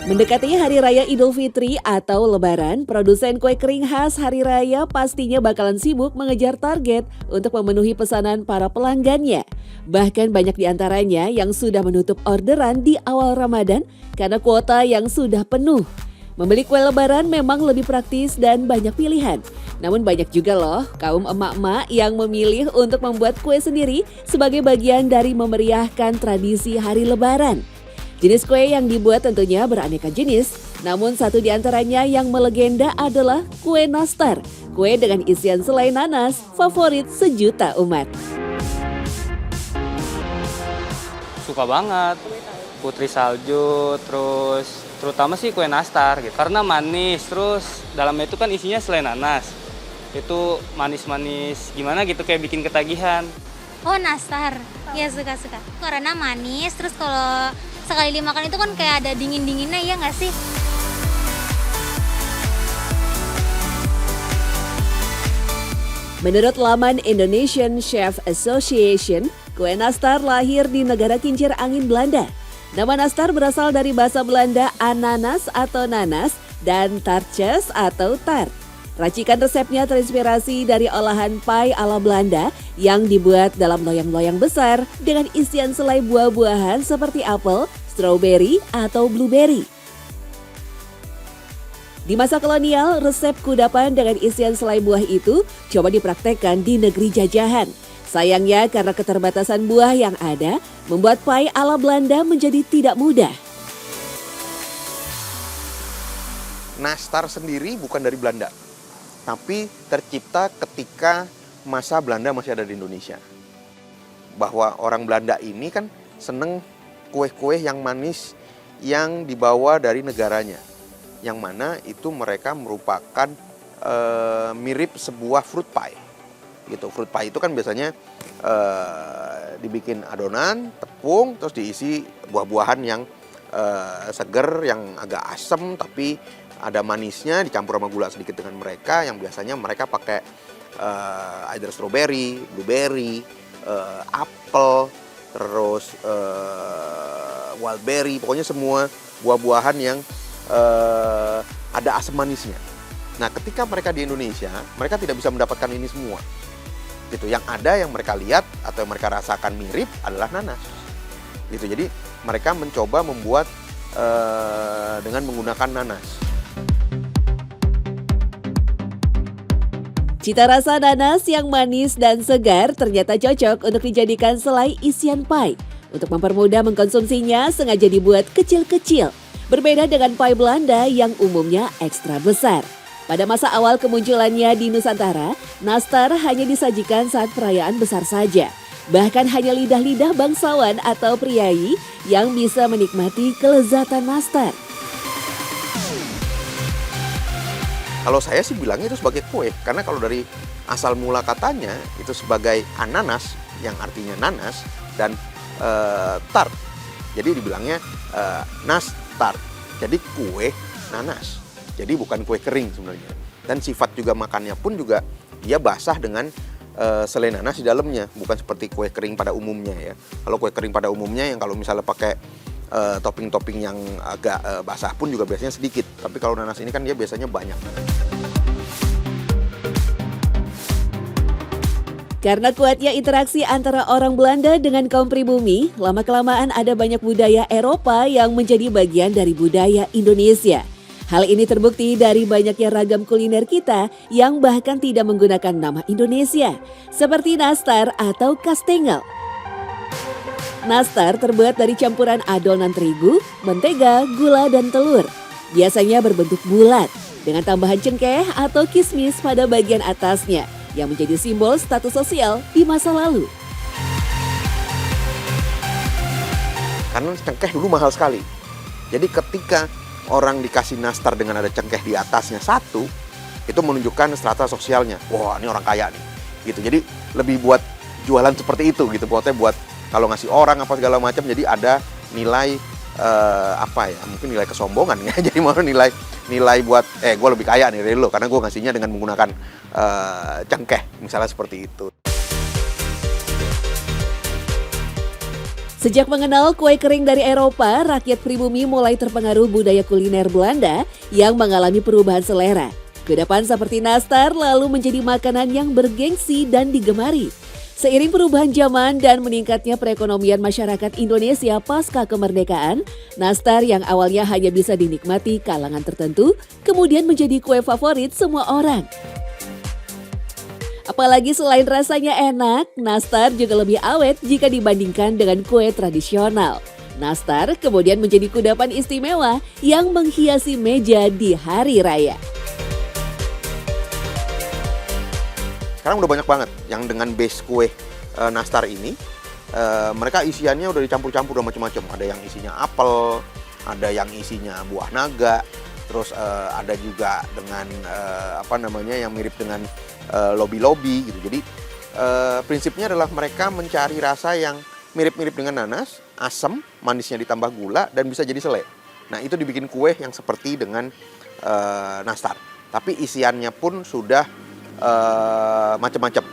Mendekati Hari Raya Idul Fitri atau Lebaran, produsen kue kering khas Hari Raya pastinya bakalan sibuk mengejar target untuk memenuhi pesanan para pelanggannya. Bahkan banyak di antaranya yang sudah menutup orderan di awal Ramadan karena kuota yang sudah penuh. Membeli kue Lebaran memang lebih praktis dan banyak pilihan. Namun banyak juga loh kaum emak-emak yang memilih untuk membuat kue sendiri sebagai bagian dari memeriahkan tradisi Hari Lebaran. Jenis kue yang dibuat tentunya beraneka jenis, namun satu di antaranya yang melegenda adalah kue nastar, kue dengan isian selai nanas, favorit sejuta umat. Suka banget, putri salju, terus terutama sih kue nastar gitu. Karena manis, terus dalamnya itu kan isinya selai nanas. Itu manis-manis gimana gitu kayak bikin ketagihan. Oh, nastar, ya suka-suka. Karena manis, terus kalau sekali dimakan itu kan kayak ada dingin-dinginnya, ya nggak sih? Menurut laman Indonesian Chef Association, kue nastar lahir di negara kincir angin Belanda. Nama nastar berasal dari bahasa Belanda ananas atau nanas dan tartjes atau tart. Racikan resepnya terinspirasi dari olahan pie ala Belanda yang dibuat dalam loyang-loyang besar dengan isian selai buah-buahan seperti apel, strawberry, atau blueberry. Di masa kolonial, resep kudapan dengan isian selai buah itu coba dipraktekkan di negeri jajahan. Sayangnya karena keterbatasan buah yang ada, membuat pie ala Belanda menjadi tidak mudah. Nastar sendiri bukan dari Belanda, tapi tercipta ketika masa Belanda masih ada di Indonesia. Bahwa orang Belanda ini kan seneng kue-kue yang manis yang dibawa dari negaranya. Yang mana itu mereka merupakan mirip sebuah fruit pie. Gitu. Fruit pie itu kan biasanya dibikin adonan, tepung, terus diisi buah-buahan yang seger, yang agak asem tapi ada manisnya dicampur sama gula sedikit dengan mereka yang biasanya mereka pakai either strawberry, blueberry, apel, terus wildberry, pokoknya semua buah-buahan yang ada asam manisnya. Nah, ketika mereka di Indonesia, mereka tidak bisa mendapatkan ini semua. Gitu. Yang ada yang mereka lihat atau yang mereka rasakan mirip adalah nanas. Gitu. Jadi mereka mencoba membuat dengan menggunakan nanas. Cita rasa nanas yang manis dan segar ternyata cocok untuk dijadikan selai isian pie. Untuk mempermudah mengkonsumsinya sengaja dibuat kecil-kecil. Berbeda dengan pie Belanda yang umumnya ekstra besar. Pada masa awal kemunculannya di Nusantara, nastar hanya disajikan saat perayaan besar saja. Bahkan hanya lidah-lidah bangsawan atau priayi yang bisa menikmati kelezatan nastar. Kalau saya sih bilangnya itu sebagai kue, karena kalau dari asal mula katanya itu sebagai ananas yang artinya nanas dan tart. Jadi dibilangnya nastar. Jadi kue nanas. Jadi bukan kue kering sebenarnya. Dan sifat juga makannya pun juga dia basah dengan selai nanas di dalamnya, bukan seperti kue kering pada umumnya ya. Kalau kue kering pada umumnya yang kalau misalnya pakai topping-topping yang agak basah pun juga biasanya sedikit. Tapi kalau nanas ini kan dia biasanya banyak. Karena kuatnya interaksi antara orang Belanda dengan kaum pribumi, lama-kelamaan ada banyak budaya Eropa yang menjadi bagian dari budaya Indonesia. Hal ini terbukti dari banyaknya ragam kuliner kita yang bahkan tidak menggunakan nama Indonesia, seperti nastar atau kastengel. Nastar terbuat dari campuran adonan terigu, mentega, gula, dan telur. Biasanya berbentuk bulat, dengan tambahan cengkeh atau kismis pada bagian atasnya, yang menjadi simbol status sosial di masa lalu. Karena cengkeh dulu mahal sekali. Jadi ketika orang dikasih nastar dengan ada cengkeh di atasnya satu, itu menunjukkan strata sosialnya. Wah, ini orang kaya nih. Gitu. Jadi lebih buat jualan seperti itu gitu. Pokoknya buat kalau ngasih orang apa segala macam, jadi ada nilai mungkin nilai kesombongan ya. Jadi mau nilai buat gue lebih kaya nih dari lo karena gue ngasihnya dengan menggunakan cengkeh misalnya seperti itu. Sejak mengenal kue kering dari Eropa, rakyat pribumi mulai terpengaruh budaya kuliner Belanda yang mengalami perubahan selera. Kudapan seperti nastar lalu menjadi makanan yang bergengsi dan digemari. Seiring perubahan zaman dan meningkatnya perekonomian masyarakat Indonesia pasca kemerdekaan, nastar yang awalnya hanya bisa dinikmati kalangan tertentu, kemudian menjadi kue favorit semua orang. Apalagi selain rasanya enak, nastar juga lebih awet jika dibandingkan dengan kue tradisional. Nastar kemudian menjadi kudapan istimewa yang menghiasi meja di hari raya. Sekarang udah banyak banget yang dengan base kue nastar ini, mereka isiannya udah dicampur-campur udah macam-macam. Ada yang isinya apel, ada yang isinya buah naga, terus ada juga dengan yang mirip dengan lobi-lobi gitu. Jadi prinsipnya adalah mereka mencari rasa yang mirip-mirip dengan nanas, asam, manisnya ditambah gula dan bisa jadi selai. Nah, itu dibikin kue yang seperti dengan nastar. Tapi isiannya pun sudah macam-macam.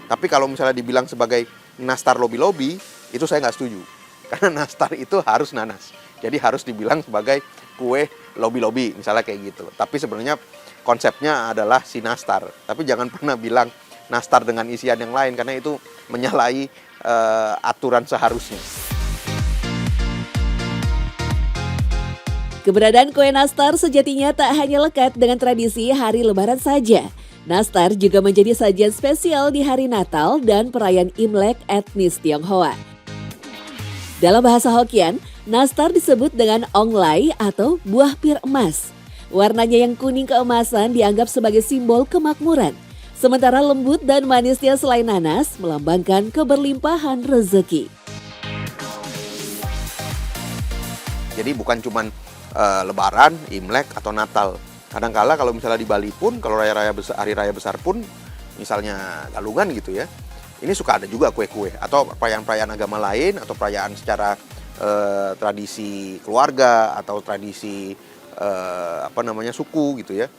Tapi kalau misalnya dibilang sebagai nastar lobi-lobi, itu saya nggak setuju. Karena nastar itu harus nanas. Jadi harus dibilang sebagai kue lobi-lobi, misalnya kayak gitu. Tapi sebenarnya konsepnya adalah si nastar. Tapi jangan pernah bilang nastar dengan isian yang lain, karena itu menyalahi aturan seharusnya. Keberadaan kue nastar sejatinya tak hanya lekat dengan tradisi hari Lebaran saja. Nastar juga menjadi sajian spesial di hari Natal dan perayaan Imlek etnis Tionghoa. Dalam bahasa Hokkien, nastar disebut dengan onglai atau buah pir emas. Warnanya yang kuning keemasan dianggap sebagai simbol kemakmuran. Sementara lembut dan manisnya selain nanas melambangkan keberlimpahan rezeki. Jadi bukan cuma Lebaran, Imlek, atau Natal. Kadang-kala kalau misalnya di Bali pun, kalau hari raya besar pun, misalnya Galungan gitu ya, ini suka ada juga kue-kue. Atau perayaan-perayaan agama lain, atau perayaan secara tradisi keluarga, atau tradisi suku gitu ya.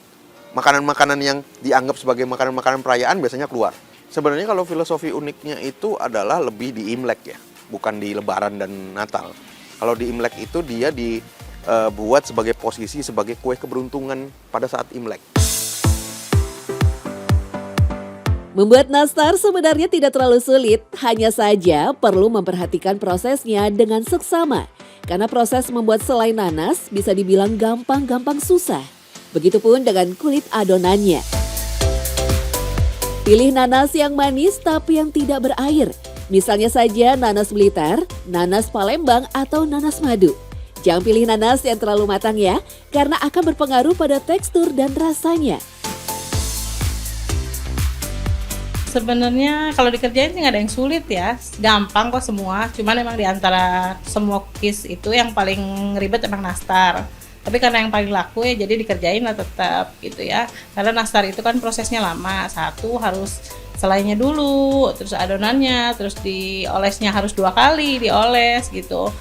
Makanan-makanan yang dianggap sebagai makanan-makanan perayaan biasanya keluar. Sebenarnya kalau filosofi uniknya itu adalah lebih di Imlek ya, bukan di Lebaran dan Natal. Kalau di Imlek itu dia dibuat sebagai posisi sebagai kue keberuntungan pada saat Imlek. Membuat nastar sebenarnya tidak terlalu sulit, hanya saja perlu memperhatikan prosesnya dengan seksama. Karena proses membuat selai nanas bisa dibilang gampang-gampang susah. Begitupun dengan kulit adonannya. Pilih nanas yang manis tapi yang tidak berair. Misalnya saja nanas Blitar, nanas Palembang, atau nanas madu. Jangan pilih nanas yang terlalu matang ya, karena akan berpengaruh pada tekstur dan rasanya. Sebenarnya kalau dikerjain sih nggak ada yang sulit ya, gampang kok semua. Cuman emang diantara semua cookies itu yang paling ribet emang nastar. Tapi karena yang paling laku ya jadi dikerjain lah tetap gitu ya. Karena nastar itu kan prosesnya lama. Satu harus selainya dulu, terus adonannya, terus diolesnya harus 2 kali dioles gitu.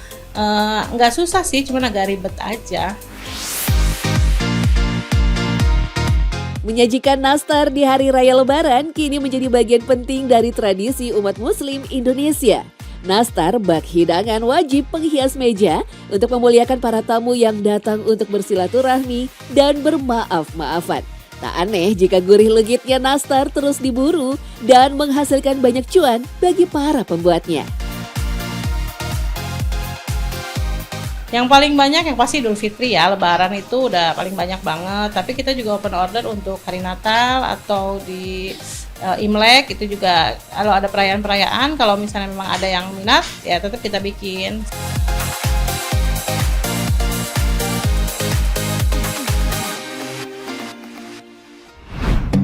Nggak susah sih, cuman agak ribet aja. Menyajikan nastar di hari raya Lebaran kini menjadi bagian penting dari tradisi umat Muslim Indonesia. Nastar bak hidangan wajib penghias meja untuk memuliakan para tamu yang datang untuk bersilaturahmi dan bermaaf-maafan. Tak aneh jika gurih legitnya nastar terus diburu dan menghasilkan banyak cuan bagi para pembuatnya. Yang paling banyak yang pasti Idul Fitri ya, Lebaran itu udah paling banyak banget. Tapi kita juga open order untuk hari Natal atau di Imlek itu juga. Kalau ada perayaan-perayaan, kalau misalnya memang ada yang minat ya tetap kita bikin.